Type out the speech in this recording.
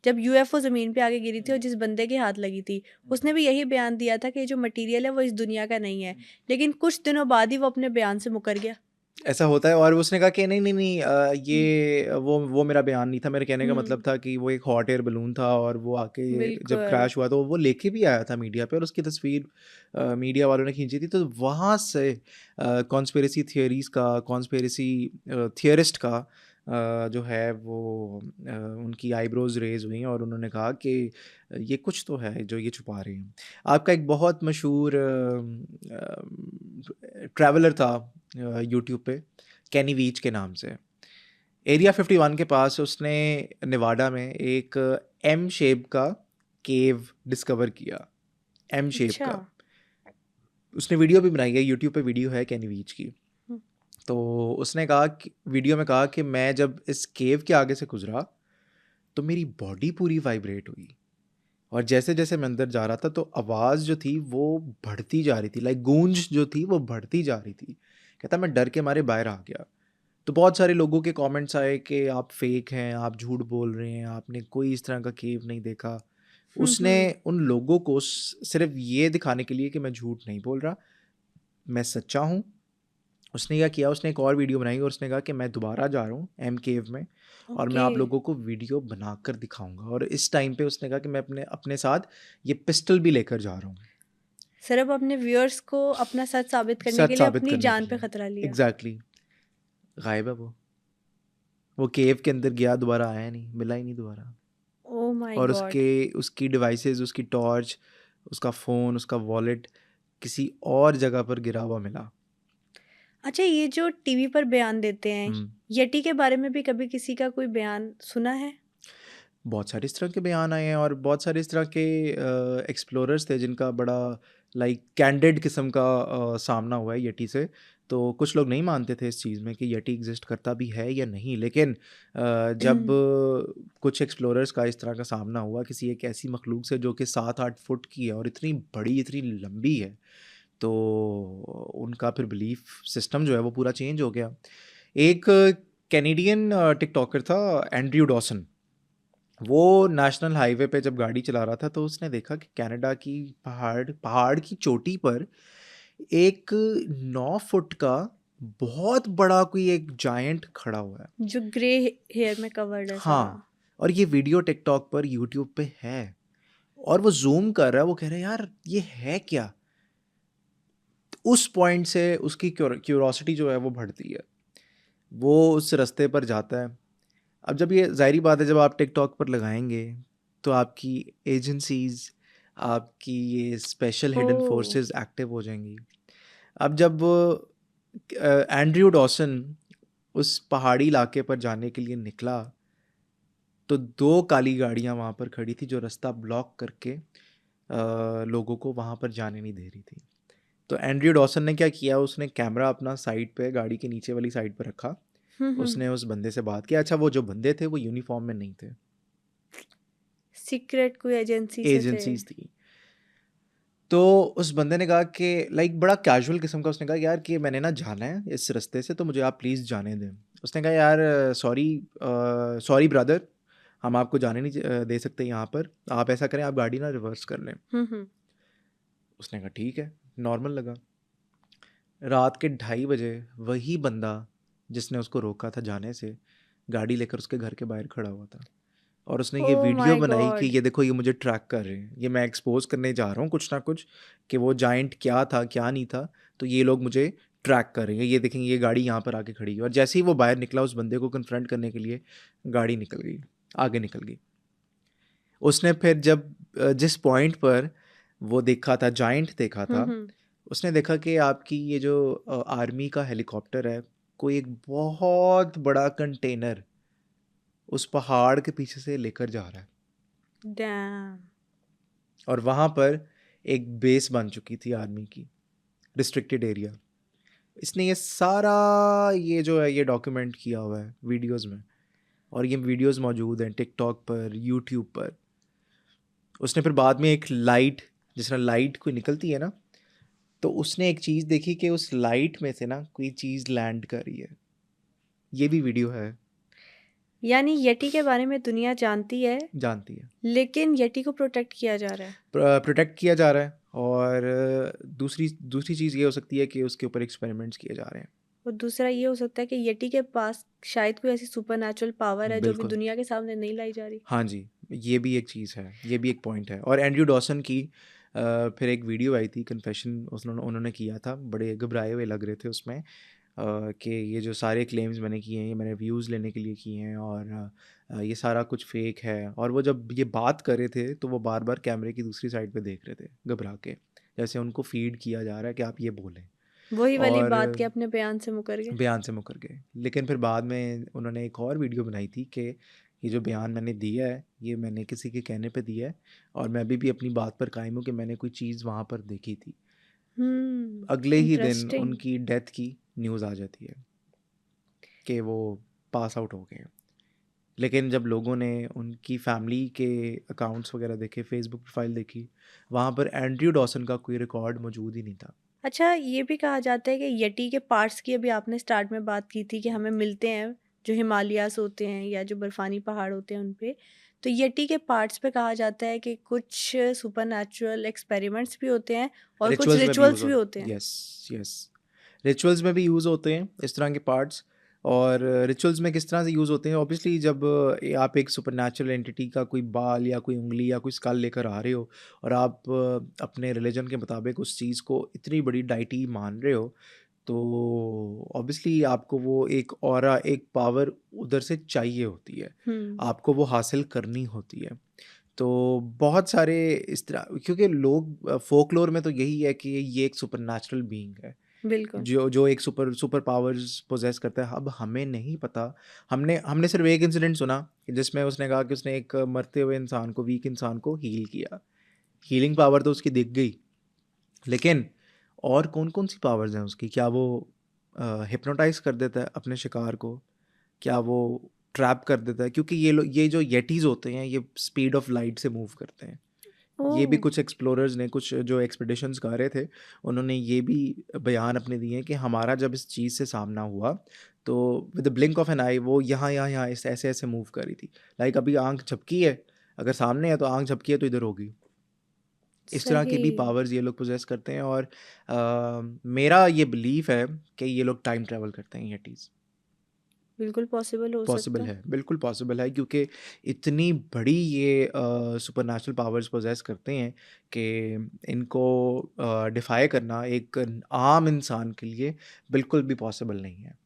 जब यूएफओ ज़मीन पे आके गिरी थी और जिस बंदे के हाथ लगी थी, उसने भी यही बयान दिया था कि ये जो मटेरियल है वो इस दुनिया का नहीं है। लेकिन कुछ दिनों बाद ही वो अपने बयान से मुकर गया। ऐसा होता है, और उसने कहा कि नहीं नहीं नहीं, हुँ, ये वो मेरा बयान नहीं था, मेरे कहने का मतलब हुँ, था कि वो एक हॉट एयर बलून था, और वो आके जब बिल्कुल। क्रैश हुआ तो वो लेके भी आया था मीडिया पे, और उसकी तस्वीर मीडिया वालों ने खींची थी। तो वहाँ से कॉन्स्पिरेसी थियरीज का, कॉन्स्पिरेसी थियरिस्ट का जो है वो उनकी आईब्रोज रेज हुई, और उन्होंने कहा कि ये कुछ तो है जो ये छुपा रहे हैं। आपका एक बहुत मशहूर ट्रैवलर था यूट्यूब पे, कैनी वीच के नाम से। एरिया 51 के पास उसने नेवाडा में एक एम शेप का केव डिस्कवर किया। एम शेप अच्छा। का उसने वीडियो भी बनाई है, यूट्यूब पे वीडियो है कैनी वीच की। हुँ, तो उसने कहा कि वीडियो में कहा कि मैं जब इस केव के आगे से गुजरा तो मेरी बॉडी पूरी वाइब्रेट हुई, और जैसे जैसे मैं अंदर जा रहा था तो आवाज़ जो थी वो बढ़ती जा रही थी, लाइक गूंज जो थी वो बढ़ती जा रही थी। कहता मैं डर के मारे बाहर आ गया। तो बहुत सारे लोगों के कमेंट्स आए कि आप फेक हैं, आप झूठ बोल रहे हैं, आपने कोई इस तरह का केव नहीं देखा। हुँ, उसने हुँ। उन लोगों को सिर्फ ये दिखाने के लिए कि मैं झूठ नहीं बोल रहा, मैं सच्चा हूँ, उसने क्या किया, उसने एक और वीडियो बनाई और उसने कहा कि मैं दोबारा जा रहा हूँ एम केव में, और मैं ओके। आप लोगों को वीडियो बनाकर दिखाऊंगा। और इस टाइम पे उसने कहा कि मैं अपने अपने साथ ये पिस्टल भी लेकर जा रहा हूँ, सिर्फ़ अपने व्यूअर्स को अपना सच साबित करने के सच लिए साबित अपनी करने के जान पे लिए। खतरा लिया। एग्जैक्टली गायब है वो केव के अंदर गया, दोबारा आया नहीं, मिला ही नहीं दोबारा। ओह माय और गॉड! उसकी डिवाइसेस, उसकी टॉर्च, उसका फ़ोन, उसका वॉलेट किसी और जगह पर गिरा हुआ मिला। अच्छा, ये जो टीवी पर बयान देते हैं, हम्म। यटी के बारे में भी कभी किसी का कोई बयान सुना है? बहुत सारे इस तरह के बयान आए हैं, और बहुत सारे इस तरह के एक्सप्लोरर्स थे जिनका बड़ा लाइक कैंडिड किस्म का सामना हुआ है यटी से। तो कुछ लोग नहीं मानते थे इस चीज़ में कि यटी एग्जिस्ट करता भी है या नहीं, लेकिन जब कुछ एक्सप्लोरर्स का इस तरह का सामना हुआ किसी एक ऐसी मखलूक से जो कि 7-8 फुट की है और इतनी बड़ी, इतनी लंबी है, तो उनका फिर बिलीफ सिस्टम जो है वो पूरा चेंज हो गया। एक कैनेडियन टिकटॉकर था, एंड्रयू डॉसन। वो नेशनल हाईवे पे जब गाड़ी चला रहा था तो उसने देखा कि कनाडा की पहाड़ पहाड़ की चोटी पर एक 9 फुट का बहुत बड़ा कोई एक जायंट खड़ा हुआ है। जो ग्रे हेयर में कवर्ड है सारा। हाँ, और ये वीडियो टिकटॉक पर, यूट्यूब पे है, और वो जूम कर रहा है, वो कह रहा है यार ये है क्या। उस पॉइंट से उसकी क्यूरोसिटी जो है वो बढ़ती है, वो उस रास्ते पर जाता है। अब जब ये ज़ाहिरी बात है, जब आप टिकटॉक पर लगाएंगे तो आपकी एजेंसीज, आपकी ये स्पेशल हिडन ओह! फोर्सेस एक्टिव हो जाएंगी। अब जब एंड्रयू डॉसन उस पहाड़ी इलाके पर जाने के लिए निकला तो 2 काली गाड़ियां वहाँ पर खड़ी थी जो रास्ता ब्लॉक करके लोगों को वहाँ पर जाने नहीं दे रही थी। तो एंड्रयू डॉसन ने क्या किया, उसने कैमरा अपना साइड पे, गाड़ी के नीचे वाली साइड पर रखा। हुँ, हुँ। उसने उस बंदे से बात की। अच्छा, वो जो बंदे थे वो यूनिफॉर्म में नहीं थे, सीक्रेट कोई एजेंसी से थे। एजेंसीज थी। तो उस बंदे ने कहा कि लाइक बड़ा कैजुअल किस्म का, उसने कहा यार कि मैंने ना जाना है इस रास्ते से, तो मुझे आप प्लीज़ जाने दें। उसने कहा यार सॉरी, सॉरी ब्रदर, हम आपको जाने नहीं दे सकते यहाँ पर, आप ऐसा करें, आप गाड़ी ना रिवर्स कर लें। हुँ, हुँ। उसने कहा ठीक है, नॉर्मल लगा। रात के 2:30 बजे वही बंदा जिसने उसको रोका था जाने से, गाड़ी लेकर उसके घर के बाहर खड़ा हुआ था, और उसने ये ओह वीडियो माय बनाई कि गॉड! ये देखो, ये मुझे ट्रैक कर रहे हैं, ये मैं एक्सपोज करने जा रहा हूँ कुछ ना कुछ, कि वो जाइंट क्या था क्या नहीं था, तो ये लोग मुझे ट्रैक कर रहे हैं, ये देखेंगे ये गाड़ी यहाँ पर आके खड़ी है। और जैसे ही वो बाहर निकला उस बंदे को कन्फ्रंट करने के लिए, गाड़ी निकल गई, आगे निकल गई। उसने फिर जब जिस पॉइंट पर वो देखा था, जाइंट देखा हुँ, था, हुँ। उसने देखा कि आपकी ये जो आर्मी का हेलीकॉप्टर है, कोई एक बहुत बड़ा कंटेनर उस पहाड़ के पीछे से लेकर जा रहा है, डैम! और वहाँ पर एक बेस बन चुकी थी आर्मी की, रिस्ट्रिक्टेड एरिया। इसने ये सारा, ये जो है ये डॉक्यूमेंट किया हुआ है वीडियोस में, और ये वीडियोस मौजूद हैं टिकटॉक पर, यूट्यूब पर। उसने फिर बाद में एक लाइट, जिस तरह लाइट कोई निकलती है ना, तो उसने एक चीज़ देखी कि उस लाइट में से ना कोई चीज़ लैंड कर रही है। ये भी वीडियो है। यानी यटी के बारे में दुनिया जानती है, जानती है। लेकिन यटी को प्रोटेक्ट किया जा रहा है। प्रोटेक्ट किया जा रहा है और दूसरी दूसरी चीज़ ये हो सकती है कि उसके ऊपर एक्सपेरिमेंट्स किए जा रहे हैं। और दूसरा ये हो सकता है कि यटी के पास शायद कोई ऐसी सुपरनैचुरल पावर है जो अभी बिल्कुल। दुनिया के सामने नहीं लाई जा रही। हाँ जी, ये भी एक चीज़ है, ये भी एक पॉइंट है। और एंड्रयू डॉसन की फिर एक वीडियो आई थी, कन्फेशन उन्होंने किया था, बड़े घबराए हुए लग रहे थे उसमें, कि ये जो सारे क्लेम्स मैंने किए हैं, ये मैंने व्यूज़ लेने के लिए किए हैं और ये सारा कुछ फ़ेक है। और वो जब ये बात कर रहे थे, तो वो बार-बार कैमरे की दूसरी साइड पे देख रहे थे, घबरा के। जैसे उनको फ़ीड किया जा रहा है कि आप ये बोलें वही वाली और बात के अपने बयान से मुकर गए। बयान से मुकर गए। लेकिन फिर बाद में उन्होंने एक और वीडियो बनाई थी कि ये जो बयान मैंने दिया है, ये मैंने किसी के कहने पे दिया है और मैं अभी भी अपनी बात पर कायम हूँ कि मैंने कोई चीज़ वहाँ पर देखी थी। अगले ही दिन इंटरेस्टिंग। उनकी डेथ की न्यूज़ आ जाती है कि वो पास आउट हो गए हैं। लेकिन जब लोगों ने उनकी फैमिली के अकाउंट्स वगैरह देखे, फेसबुक प्रोफाइल देखी, वहाँ पर एंड्रयू डॉसन का कोई रिकॉर्ड मौजूद ही नहीं था। अच्छा, ये भी कहा जाता है कि यटी के पार्ट्स की अभी आपने स्टार्ट में बात की थी कि हमें मिलते हैं, जो हिमालयाज़ होते हैं या जो बर्फानी पहाड़ होते हैं उन पे। तो यटी के पार्ट्स पे कहा जाता है कि कुछ सुपरनैचुरल एक्सपेरिमेंट्स भी होते हैं और कुछ रिचुअल्स में भी यूज़ रिचुअल्स हो भी होते हैं। Yes, yes. रिचुअल्स में भी यूज़ होते हैं इस तरह के पार्ट्स। और रिचुअल्स में किस तरह से यूज़ होते हैं, ऑब्वियसली जब आप एक सुपरनैचुरल एंटिटी का कोई बाल या कोई उँगली या कोई स्कल लेकर आ रहे हो और आप अपने रिलीजन के मुताबिक उस चीज़ को इतनी बड़ी डाइटी मान रहे हो, तो ऑब्वियसली आपको वो एक ऑरा, एक पावर उधर से चाहिए होती है। हुँ, आपको वो हासिल करनी होती है। तो बहुत सारे इस तरह, क्योंकि लोग फ़ोकलोर में तो यही है कि ये एक सुपरनैचुरल बीइंग है, बिल्कुल। जो जो एक सुपर सुपर पावर्स पोज़ेस करता है। अब हमें नहीं पता, हमने हमने सिर्फ़ एक इंसिडेंट सुना कि जिसमें उसने कहा कि उसने एक मरते हुए इंसान को, वीक इंसान को हील किया। हीलिंग पावर तो उसकी दिख गई, लेकिन और कौन-कौन सी पावर्स हैं उसकी? क्या वो हिप्नोटाइज़ कर देता है अपने शिकार को? क्या वो ट्रैप कर देता है? क्योंकि ये जो येटीज़ होते हैं, ये स्पीड ऑफ लाइट से मूव करते हैं। ये भी ओह! कुछ एक्सप्लोरर्स ने, कुछ जो एक्सपीडिशंस कर रहे थे, उन्होंने ये भी बयान अपने दिए हैं कि हमारा जब इस चीज़ से सामना हुआ, तो with the blink of an eye वो यहाँ इस ऐसे-ऐसे मूव कर रही थी। लाइक अभी आँख झपकी है, अगर सामने है तो आँख झपकी है तो इधर होगी। इस तरह की सही। भी पावर्स ये लोग पोज़ेस करते हैं और मेरा ये बिलीफ है कि ये लोग टाइम ट्रैवल करते हैं येटीज़। बिल्कुल पॉसिबल हो सकता पॉसिबल है। है, बिल्कुल पॉसिबल है, क्योंकि इतनी बड़ी ये सुपरनैचुरल पावर्स पोज़ेस करते हैं कि इनको डिफ़ाई करना एक आम इंसान के लिए बिल्कुल भी पॉसिबल नहीं है।